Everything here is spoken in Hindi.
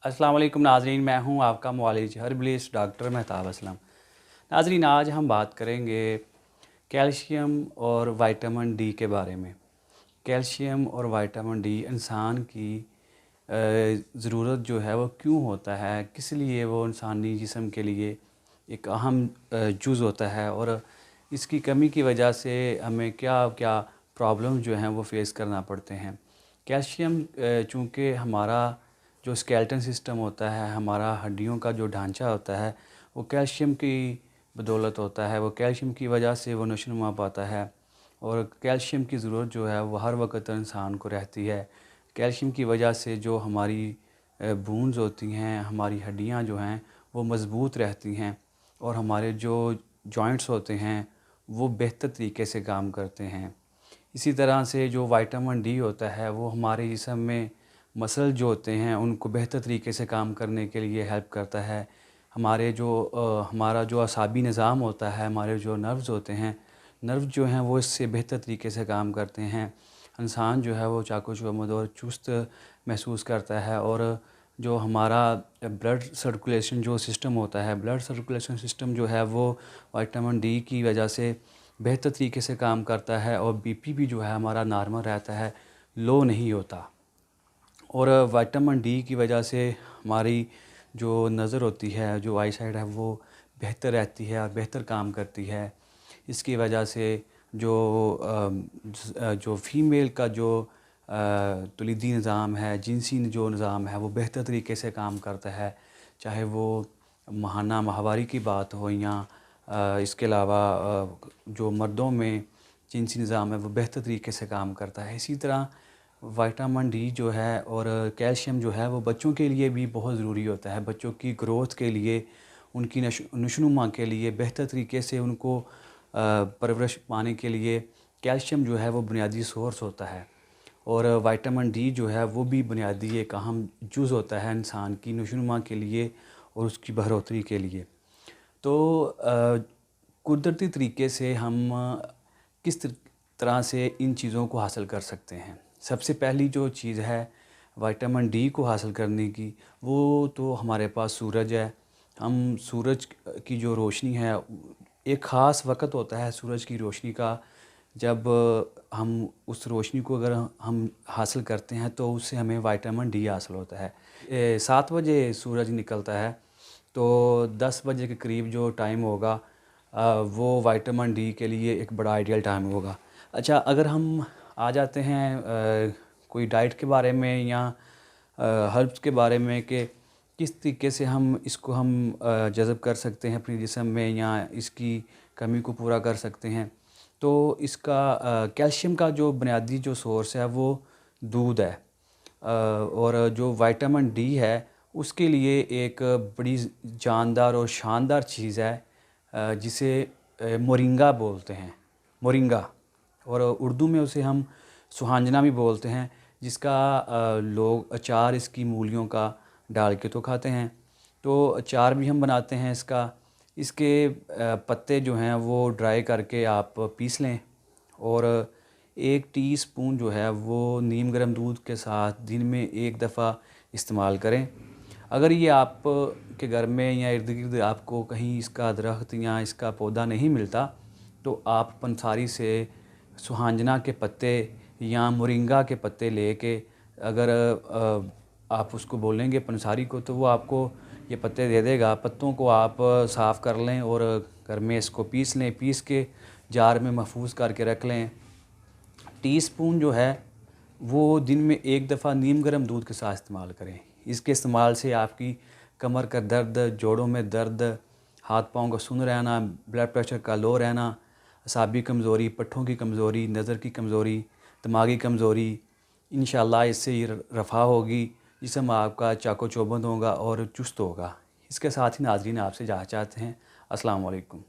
अस्सलाम वालेकुम नाज़रीन, मैं हूं आपका मुआलिज हर्बलिस्ट डॉक्टर मेहताब असलम। नाज़रीन, आज हम बात करेंगे कैल्शियम और विटामिन डी के बारे में। कैल्शियम और विटामिन डी इंसान की ज़रूरत जो है वो क्यों होता है, किस लिए वो इंसानी जिस्म के लिए एक अहम जुज़ होता है और इसकी कमी की वजह से हमें क्या क्या प्रॉब्लम जो हैं वो फेस करना पड़ते हैं। कैल्शियम चूँकि हमारा जो स्केलेटन सिस्टम होता है, हमारा हड्डियों का जो ढांचा होता है, वो कैल्शियम की बदौलत होता है। वो कैल्शियम की वजह से वो नशोनुमा पाता है और कैल्शियम की ज़रूरत जो है वो हर वक्त इंसान को रहती है। कैल्शियम की वजह से जो हमारी बोन्स होती हैं, हमारी हड्डियां जो हैं वो मज़बूत रहती हैं और हमारे जो जॉइंट्स होते हैं वो बेहतर तरीके से काम करते हैं। इसी तरह से जो विटामिन डी होता है वो हमारे जिस्म में मसल जो होते हैं उनको बेहतर तरीके से काम करने के लिए हेल्प करता है। हमारा जो असाबी निज़ाम होता है, हमारे जो नर्व्स होते हैं, नर्व जो हैं वो इससे बेहतर तरीके से काम करते हैं। इंसान जो है वो चाको-चौबंद और चुस्त महसूस करता है और जो हमारा ब्लड सर्कुलेशन जो सिस्टम होता है, ब्लड सर्कुलेशन सिस्टम जो है वो विटामिन डी की वजह से बेहतर तरीके से काम करता है और बीपी भी जो है हमारा नॉर्मल रहता है, लो नहीं होता। और विटामिन डी की वजह से हमारी जो नज़र होती है, जो आई साइट है, वो बेहतर रहती है और बेहतर काम करती है। इसकी वजह से जो फ़ीमेल का जो तौलीदी निज़ाम है, जिनसी जो निज़ाम है, वो बेहतर तरीके से काम करता है। चाहे वो माहाना माहवारी की बात हो या इसके अलावा जो मर्दों में जिनसी निज़ाम है वो बेहतर तरीके से काम करता है। इसी तरह विटामिन डी जो है और कैल्शियम जो है वो बच्चों के लिए भी बहुत ज़रूरी होता है। बच्चों की ग्रोथ के लिए, उनकी नशोनुमा के लिए, बेहतर तरीके से उनको परवरिश पाने के लिए कैल्शियम जो है वो बुनियादी सोर्स होता है और विटामिन डी जो है वो भी बुनियादी एक अहम जुज़ होता है इंसान की नशोनुमा के लिए और उसकी बढ़ोतरी के लिए। तो कुदरती तरीके से हम किस तरह से इन चीज़ों को हासिल कर सकते हैं। सबसे पहली जो चीज़ है विटामिन डी को हासिल करने की, वो तो हमारे पास सूरज है। हम सूरज की जो रोशनी है, एक ख़ास वक़्त होता है सूरज की रोशनी का, जब हम उस रोशनी को अगर हम हासिल करते हैं तो उससे हमें विटामिन डी हासिल होता है। 7 बजे सूरज निकलता है तो 10 बजे के करीब जो टाइम होगा वो विटामिन डी के लिए एक बड़ा आइडियल टाइम होगा। अच्छा, अगर हम आ जाते हैं कोई डाइट के बारे में या हर्ब्स के बारे में कि किस तरीके से हम जज़ब कर सकते हैं अपने जिस्म में या इसकी कमी को पूरा कर सकते हैं। तो इसका कैल्शियम का जो बुनियादी जो सोर्स है वो दूध है और जो विटामिन डी है उसके लिए एक बड़ी जानदार और शानदार चीज़ है जिसे मोरिंगा बोलते हैं, मोरिंगा, और उर्दू में उसे हम सुहांजना भी बोलते हैं, जिसका लोग अचार इसकी मूलियों का डाल के तो खाते हैं। तो अचार भी हम बनाते हैं इसका। इसके पत्ते जो हैं वो ड्राई करके आप पीस लें और 1 टीस्पून जो है वो नीम गर्म दूध के साथ दिन में 1 दफ़ा इस्तेमाल करें। अगर ये आप के घर में या इर्द गिर्द आपको कहीं इसका दरख्त या इसका पौधा नहीं मिलता तो आप पंसारी से सुहांजना के पत्ते या मोरिंगा के पत्ते लेके अगर आप उसको बोलेंगे पंसारी को तो वो आपको ये पत्ते दे देगा। पत्तों को आप साफ़ कर लें और घर में इसको पीस लें, पीस के जार में महफूज करके रख लें। टीस्पून जो है वो दिन में 1 दफ़ा नीम गर्म दूध के साथ इस्तेमाल करें। इसके इस्तेमाल से आपकी कमर का दर्द, जोड़ों में दर्द, हाथ पाँव का सुन्न रहना, ब्लड प्रेशर का लो रहना, असाबी कमज़ोरी, पट्ठों की कमज़ोरी, नज़र की कमज़ोरी, दिमागी कमज़ोरी, इंशाअल्लाह इससे ये रफ़ा होगी। जिस्म आपका चाको चौबंद होगा और चुस्त होगा। इसके साथ ही नाज़रीन आपसे इजाज़त चाहते हैं। अस्सलाम वालेकुम।